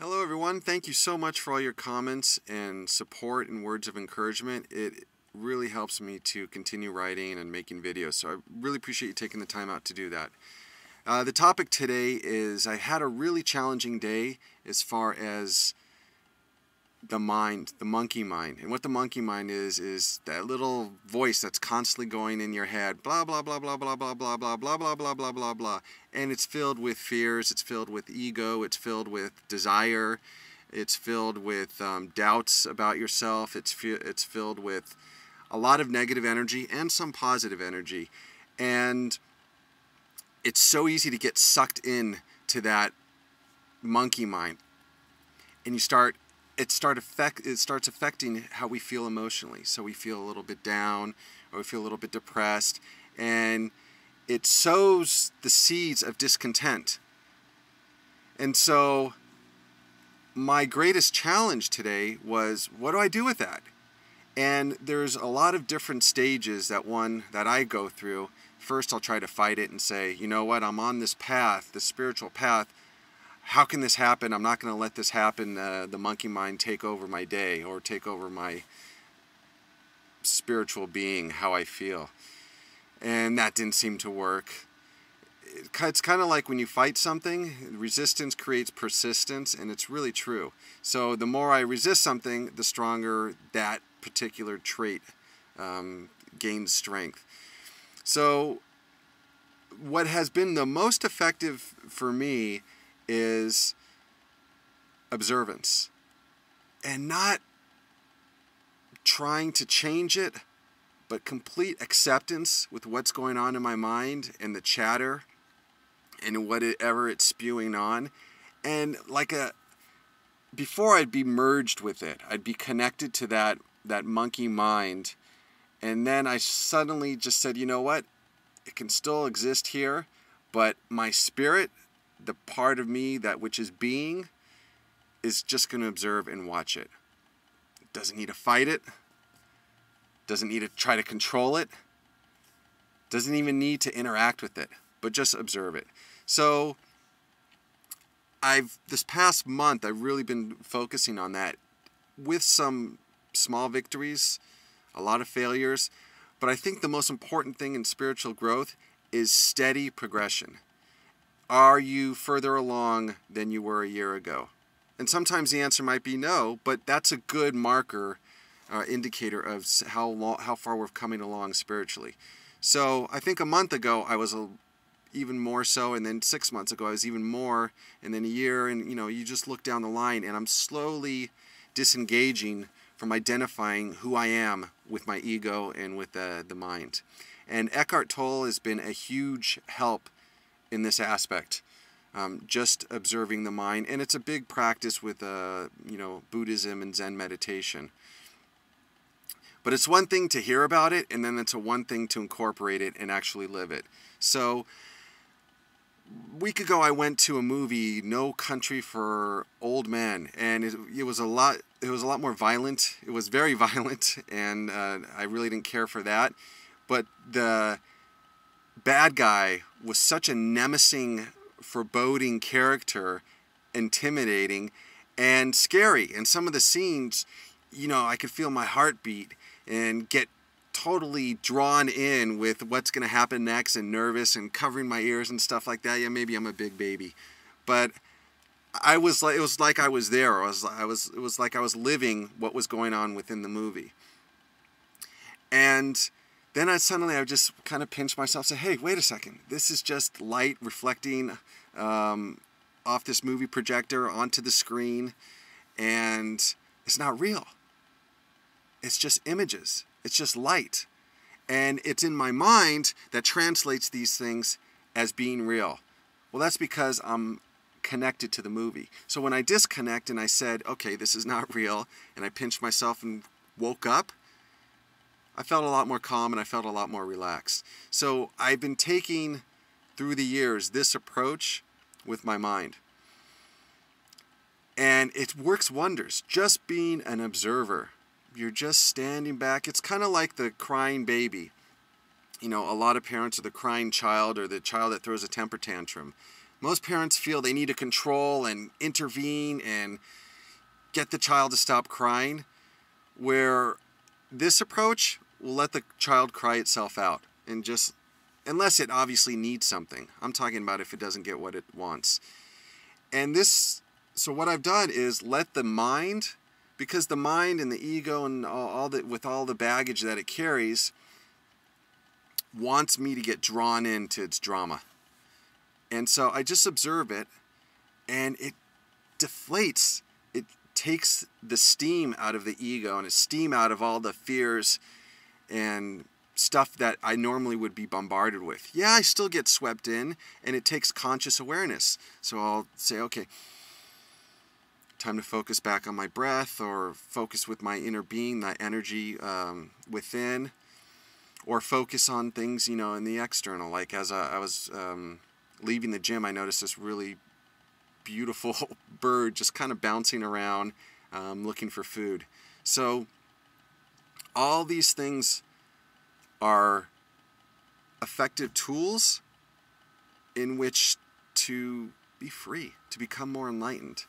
Hello everyone, thank you so much for all your comments and support and words of encouragement. It really helps me to continue writing and making videos, so I really appreciate you taking the time out to do that. The topic today is I had a really challenging day as far as the mind, the monkey mind. And what the monkey mind is that little voice that's constantly going in your head, blah blah blah blah blah blah blah blah blah blah blah blah blah blah. And it's filled with fears, it's filled with ego, it's filled with desire, it's filled with doubts about yourself, it's filled with a lot of negative energy and some positive energy. And it's so easy to get sucked in to that monkey mind. And it starts affecting how we feel emotionally. So we feel a little bit down, or we feel a little bit depressed, and it sows the seeds of discontent. And so my greatest challenge today was, what do I do with that? And there's a lot of different stages that I go through. First, I'll try to fight it and say, you know what, I'm on this path, this spiritual path. How can this happen? I'm not going to let this happen, the monkey mind take over my day or take over my spiritual being, how I feel. And that didn't seem to work. It's kind of like when you fight something, resistance creates persistence, and it's really true. So the more I resist something, the stronger that particular trait gains strength. So what has been the most effective for me is observance, and not trying to change it, but complete acceptance with what's going on in my mind and the chatter and whatever it's spewing on. And before I'd be merged with it, I'd be connected to that monkey mind, and then I suddenly just said, you know what, it can still exist here, but my spirit, the part of me that which is being, is just going to observe and watch it. It doesn't need to fight it, doesn't need to try to control it, doesn't even need to interact with it, but just observe it. So this past month I've really been focusing on that, with some small victories, a lot of failures, but I think the most important thing in spiritual growth is steady progression. Are you further along than you were a year ago? And sometimes the answer might be no, but that's a good marker, indicator of how far we're coming along spiritually. So I think a month ago I was even more so, and then 6 months ago I was even more, and then a year, and you just look down the line, and I'm slowly disengaging from identifying who I am with my ego and with the mind. And Eckhart Tolle has been a huge help in this aspect, just observing the mind. And it's a big practice with Buddhism and Zen meditation. But it's one thing to hear about it, and then it's one thing to incorporate it and actually live it. So a week ago I went to a movie, No Country for Old Men, and it was a lot more violent. It was very violent, and I really didn't care for that. But the bad guy was such a menacing, foreboding character, intimidating and scary. And some of the scenes, I could feel my heartbeat and get totally drawn in with what's going to happen next, and nervous and covering my ears and stuff like that. Yeah, maybe I'm a big baby, but it was like I was there. It was like I was living what was going on within the movie. And then I just kind of pinched myself and say, hey, wait a second. This is just light reflecting off this movie projector onto the screen, and it's not real. It's just images. It's just light. And it's in my mind that translates these things as being real. Well, that's because I'm connected to the movie. So when I disconnect and I said, okay, this is not real, and I pinched myself and woke up, I felt a lot more calm, and I felt a lot more relaxed. So I've been taking, through the years, this approach with my mind. And it works wonders. Just being an observer. You're just standing back. It's kind of like the crying baby. A lot of parents are the crying child, or the child that throws a temper tantrum. Most parents feel they need to control and intervene and get the child to stop crying, where this approach will let the child cry itself out, and just, unless it obviously needs something. I'm talking about if it doesn't get what it wants. And this, so what I've done is let the mind, because the mind and the ego and with all the baggage that it carries, wants me to get drawn into its drama. And so I just observe it, and it deflates. It takes the steam out of the ego and the steam out of all the fears and stuff that I normally would be bombarded with. Yeah, I still get swept in, and it takes conscious awareness. So I'll say, okay, time to focus back on my breath, or focus with my inner being, that energy within, or focus on things, you know, in the external. Like as I was leaving the gym, I noticed this really beautiful bird just kind of bouncing around, looking for food. So all these things are effective tools in which to be free, to become more enlightened.